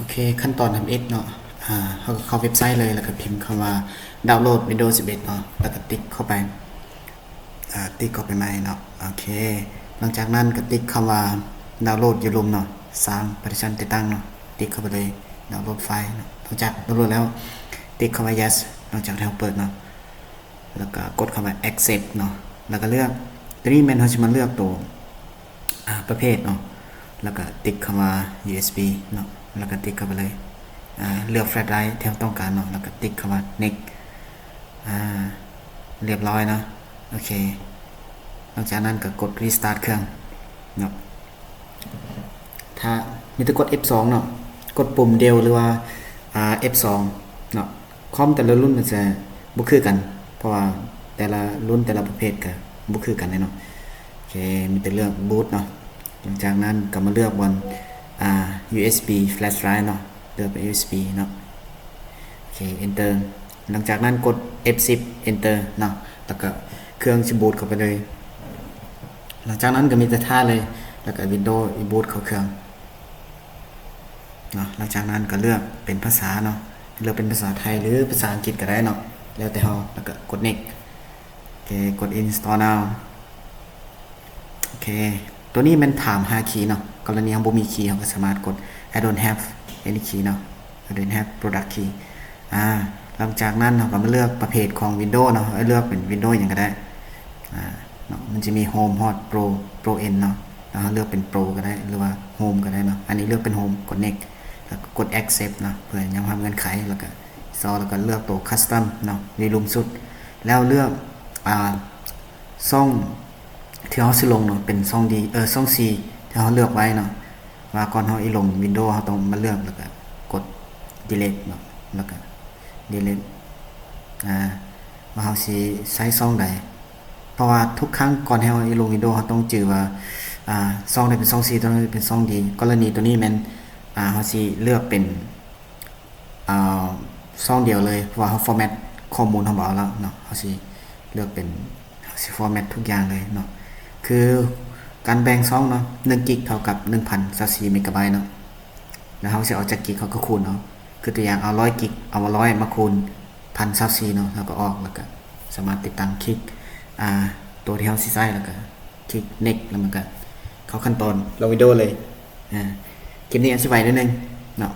โอเคขั้นตอนทำเอ็ดเนาะเขาก็เข้าเว็บไซต์เลยแล้วก็พิมพ์คำว่าดาวน์โหลด Windows 11เนาะแล้วก็ติ๊กเข้าไปติ๊กเข้าไปใหม่เนาะโอเคหลังจากนั้นก็ติ๊กคำว่าดาวน์โหลดอยู่รุมเนาะสร้างปฏิชันติดตั้งเนาะติ๊กเข้าไปเลยดาวน์โหลดไฟล์เนาะหลังจากดาวน์โหลดแล้วติ๊กเข้ามา yes หลังจากที่เราเปิดเนาะแล้วก็กดเข้ามา accept เนาะแล้วก็เลือกตัวนี้มันเขาจะมาเลือกตัวประเภทเนาะแล้วก็ติ๊กเข้ามา USB เนาะแล้วก็ติ๊กเข้าไปเลยเลือกแฟลชไดรฟ์ที่เราต้องการเนาะแล้วก็ติ๊กเข้ามา next เรียบร้อยเนาะโอเคหลังจากนั้นก็กด restart เครื่องเนาะถ้ามีแต่กด F2 เนาะกดปุ่มเดียวหรือว่าF2 เนาะคอมแต่ละรุ่นมันจะบ่คือกันเพราะว่าแต่ละรุ่นแต่ละประเภทก็บ่คือกันเนาะโอเคมีแต่เลือก boot เนาะหลังจากนั้นก็มาเลือกบนUSB flash drive เนาะเลือกเป็น USB เนาะโอเค enter หลังจากนั้นกด F10 enter เนาะแล้วก็เครื่องจะบูตเข้าไปเลยหลังจากนั้นก็มีแต่ท่าเลยแล้วก็ Windows บูตเข้าเครื่องเนาะหลังจากนั้นก็เลือกเป็นภาษาเนาะเลือกเป็นภาษาไทยหรือภาษาอังกฤษก็ได้เนาะแล้วแต่เราแล้วก็กด next โอเคกด install now โอเคตัวนี้มันถามหาคีย์เนาะกรณีเราบ่มีคีย์เราก็สามารถกด I don't have any key เนาะ I don't have product key หลังจากนั้นเราก็มาเลือกประเภทของ Windows เนาะเลือกเป็น Windows อย่างก็ได้เนาะมันจะมี Home Hot Pro Pro N เนาะเราเลือกเป็น Pro ก็ได้หรือว่า Home ก็ได้เนาะอันนี้เลือกเป็น Home กด Next แล้วก็กด Accept เนาะเพื่อยังทำเงื่อนไขแล้วก็แล้วก็เลือกตัว Custom เนาะในรุมสุดแล้วเลือกช่องที่เราสิลงเนาะเป็นช่อง D ช่อง C ที่เราเลือกไว้เนาะว่าก่อนเราลง Windows เราต้องมาเลือกแล้วก็กด Delete เนาะแล้วก็ delete ว่าเราสิใช้ช่องใดเพราะว่าทุกครั้งก่อนให้เราลง Windows เราต้องจื่อว่าช่องใดเป็นช่อง C ตัวนั้นเป็นช่อง D กรณีตัวนี้มันเราสิเลือกเป็นช่องเดียวเลยเพราะว่าเรา format ข้อมูลเราเอาแล้วเนาะเราสิเลือกเป็นสิ format ทุกอย่างเลยเนาะคือการแบ่งช่องเนาะ1 กิกเท่ากับ 1024 เมกะไบต์เนาะแล้วเราสิเอาจากกิกเขาก็คูณเนาะคือตัวอย่างเอา100 กิกเอามา100มาคูณ 1024 เนาะแล้วก็ออกแล้วก็สามารถติดตั้งคลิกตัวที่เราสิใช้แล้วก็คลิก next แล้วมันก็เข้าขั้นตอนลงวิดีโอเลยคลิปนี้อธิบายนิดนึงเนาะ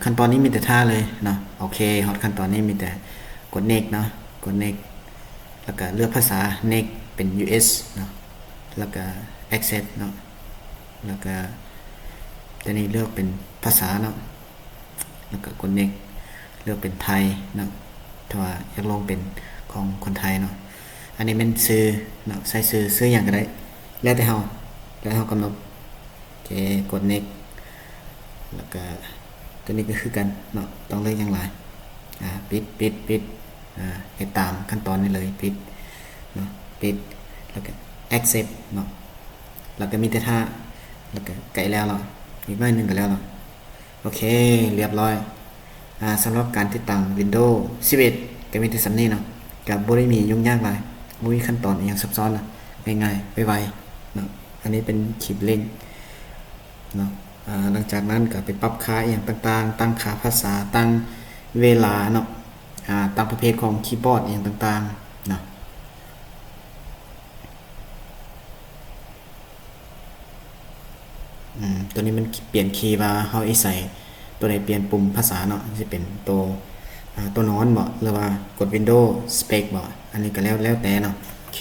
ขั้นตอนนี้มีแต่ท่าเลยเนาะโอเคฮอตขั้นตอนนี้มีแต่กด next เนาะกด next แล้วก็เลือกภาษา next เป็น US เนาะแล้วก็ accept เนาะแล้วก็ตัวนี้เลือกเป็นภาษาเนาะแล้วก็กด next เลือกเป็นไทยเนาะถ้าว่าอยากลงเป็นของคนไทยเนาะอันนี้เป็นซื้อเนาะใส่ซื้ออย่างก็ได้แล้วแต่เรากำหนดโอเคกด next แล้วก็ตัวนี้ก็คือกันเนาะต้องเลือกอย่างไรปิดให้ตามขั้นตอนนี้เลยปิดเนาะปิดแล้วก็ accept เนาะแล้วก็มีแต่ท่าแล้วก็ไกลแล้วเนาะอีกหน่อยนึงก็แล้วเนาะโอเคเรียบร้อยสำหรับการติดตั้ง Windows 11ก็มีแต่สำนี้เนาะกับบ่ได้มียุ่งยากหลายบ่มีขั้นตอนอย่างซับซ้อนนะง่ายๆไวๆเนาะอันนี้เป็นคลิปเล่นเนาะหลังจากนั้นก็ไปปรับค่าอย่างต่างๆตั้งค่าภาษาตั้งเวลาเนาะตั้งประเภทของคีย์บอร์ดอย่างต่างๆเนาะตัวนี้มันเปลี่ยนคีย์ว่าเฮาใส่ตัวไหนเปลี่ยนปุ่มภาษาเนาะจะเป็นตัวนอนบ่หรือว่ากด Windows Space บ่อันนี้ก็แล้วแต่เนาะโอเค